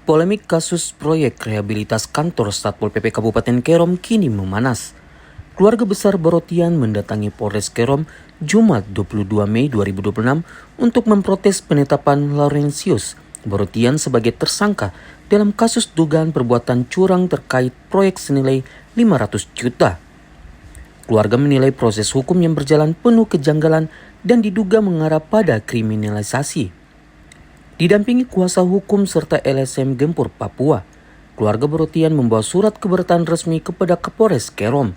Polemik kasus proyek rehabilitas kantor Satpol PP Kabupaten Kerom kini memanas. Keluarga besar Borotian mendatangi Polres Kerom Jumat 22 Mei 2026 untuk memprotes penetapan Laurentius Borotian sebagai tersangka dalam kasus dugaan perbuatan curang terkait proyek senilai 500 juta. Keluarga menilai proses hukum yang berjalan penuh kejanggalan dan diduga mengarah pada kriminalisasi. Didampingi kuasa hukum serta LSM Gempur Papua, keluarga Borotian membawa surat keberatan resmi kepada Kapolres Kerom.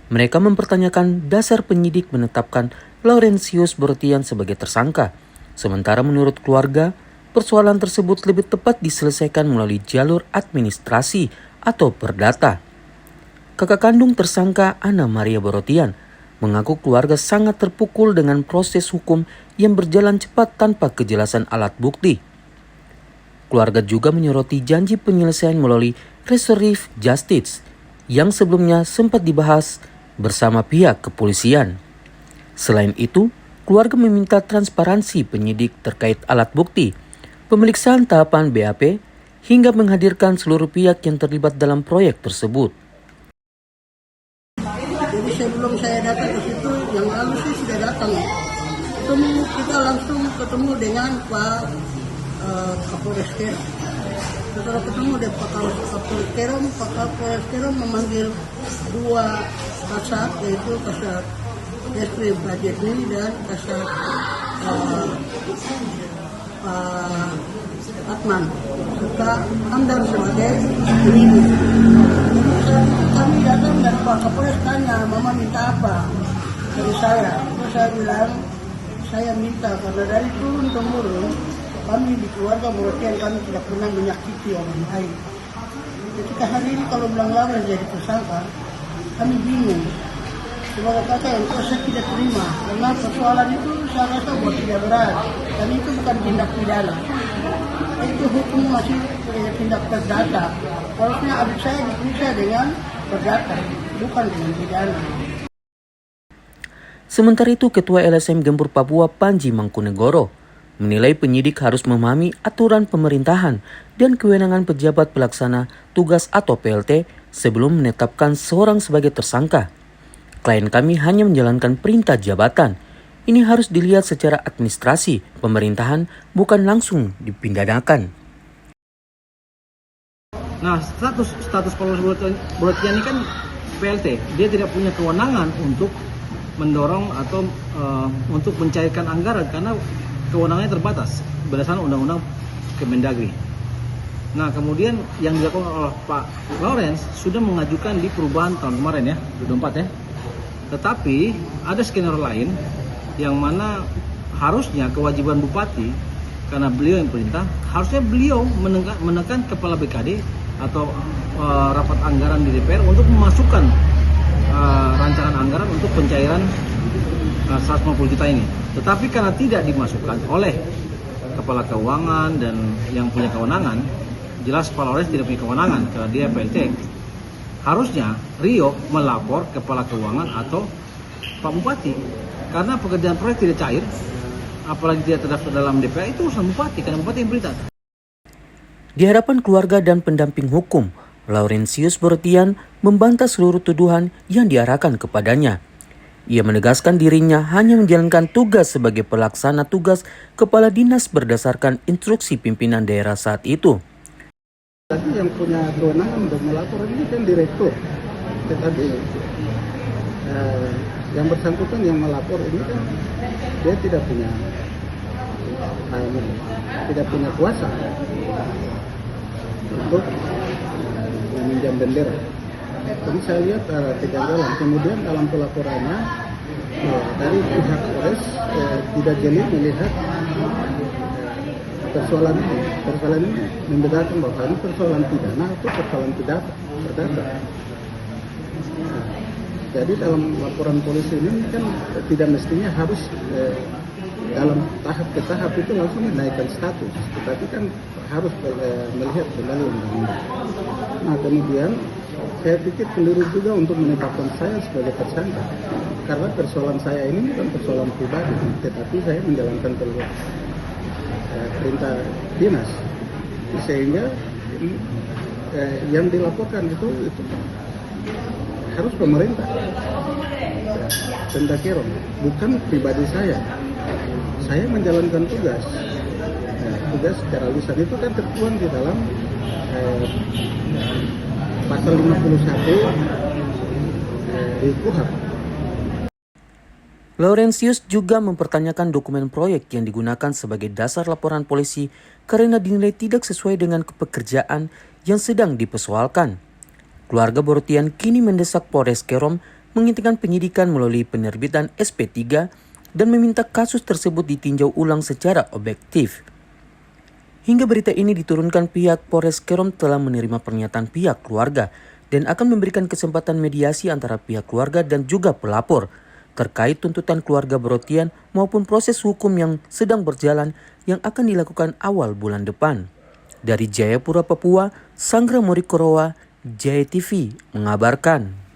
Mereka mempertanyakan dasar penyidik menetapkan Laurentius Borotian sebagai tersangka. Sementara menurut keluarga, persoalan tersebut lebih tepat diselesaikan melalui jalur administrasi atau perdata. Kakak kandung tersangka Ana Maria Borotian mengaku keluarga sangat terpukul dengan proses hukum yang berjalan cepat tanpa kejelasan alat bukti. Keluarga juga menyoroti janji penyelesaian melalui restoratif justice yang sebelumnya sempat dibahas bersama pihak kepolisian. Selain itu, keluarga meminta transparansi penyidik terkait alat bukti, pemeriksaan tahapan BAP, hingga menghadirkan seluruh pihak yang terlibat dalam proyek tersebut. Jadi sebelum saya datang ke situ, yang lalu sih sudah datang. Kita langsung ketemu dengan Pak Kapolres Kerom. Setelah ketemu dengan Pak Kapolres Kerom, Pak Kapolres Kerom memanggil dua kasat, yaitu kasat Deskrim Budget ini dan kasat Pak Atman serta Amdar sebagai penyidik. Kami datang dan Pak Kapolres tanya, "Mama minta apa?" dari saya. Terus saya bilang, saya minta karena dari turun temurun kami di keluarga Borotian kami tidak pernah menyakiti orang lain. Ketika hari ini kalau bilang Laura jadi tersangka, kami bingung. Sebagai kakak yang saya tidak terima karena persoalan itu saya rasa buat tidak berat dan itu bukan tindak pidana. Itu hukum masih tindak perdata. Harusnya adik saya diperiksa dengan perdata, bukan dengan pidana. Sementara itu, Ketua LSM Gempur Papua Panji Mangkunegoro menilai penyidik harus memahami aturan pemerintahan dan kewenangan pejabat pelaksana tugas atau PLT sebelum menetapkan seorang sebagai tersangka. Klien kami hanya menjalankan perintah jabatan. Ini harus dilihat secara administrasi pemerintahan, bukan langsung dipidanakan. Nah, status Polres Borotian ini kan PLT. Dia tidak punya kewenangan untuk mendorong atau untuk mencairkan anggaran karena kewenangannya terbatas berdasarkan Undang-Undang Kemendagri. Nah, kemudian yang dilakukan oleh Pak Lawrence sudah mengajukan di perubahan tahun kemarin ya, 2024 ya. Tetapi ada skenario lain yang mana harusnya kewajiban bupati karena beliau yang perintah, harusnya beliau menekan kepala BKD atau rapat anggaran di DPR untuk memasukkan rancangan anggaran untuk pencairan 150 juta ini. Tetapi karena tidak dimasukkan oleh kepala keuangan dan yang punya kewenangan, jelas Pak Lawrence tidak punya kewenangan karena dia PLT. Harusnya Rio melapor kepala keuangan atau Pak Bupati karena pekerjaan proyek tidak cair, apalagi tidak terdaftar dalam DPR, itu urusan Bupati karena Bupati yang berita. Di hadapan keluarga dan pendamping hukum, Laurentius Borotian membantah seluruh tuduhan yang diarahkan kepadanya. Ia menegaskan dirinya hanya menjalankan tugas sebagai pelaksana tugas kepala dinas berdasarkan instruksi pimpinan daerah saat itu. Tapi yang punya kewenangan untuk melapor ini kan direktur. Tetapi yang bersangkutan yang melapor ini kan dia tidak punya kuasa untuk meminjam bendera. Jadi saya lihat kejanggalan. Kemudian dalam pelaporannya dari pihak Polres tidak jeli melihat persoalan ini membedakan bahwa ini persoalan pidana atau persoalan perdata. Jadi dalam laporan polisi ini kan tidak mestinya harus dalam tahap ke tahap itu langsung menaikkan status, tetapi kan harus melihat kembali undang-undang. Nah, kemudian saya pikir keliru juga untuk menetapkan saya sebagai tersangka karena persoalan saya ini bukan persoalan pribadi, tetapi saya menjalankan perintah dinas. sehingga yang dilaporkan itu harus pemerintah Pemda Kerom, bukan pribadi saya. Saya menjalankan tugas. Tugas secara lisan itu kan tertuang di dalam pasal 51 di KUHP. Laurentius juga mempertanyakan dokumen proyek yang digunakan sebagai dasar laporan polisi karena dinilai tidak sesuai dengan pekerjaan yang sedang dipersoalkan. Keluarga Borotian kini mendesak Polres Kerom menghentikan penyidikan melalui penerbitan SP3 dan meminta kasus tersebut ditinjau ulang secara objektif. Hingga berita ini diturunkan, pihak Polres Kerom telah menerima pernyataan pihak keluarga dan akan memberikan kesempatan mediasi antara pihak keluarga dan juga pelapor terkait tuntutan keluarga Borotian maupun proses hukum yang sedang berjalan yang akan dilakukan awal bulan depan. Dari Jayapura, Papua, Sanggra Morikorowa, Jaya TV mengabarkan.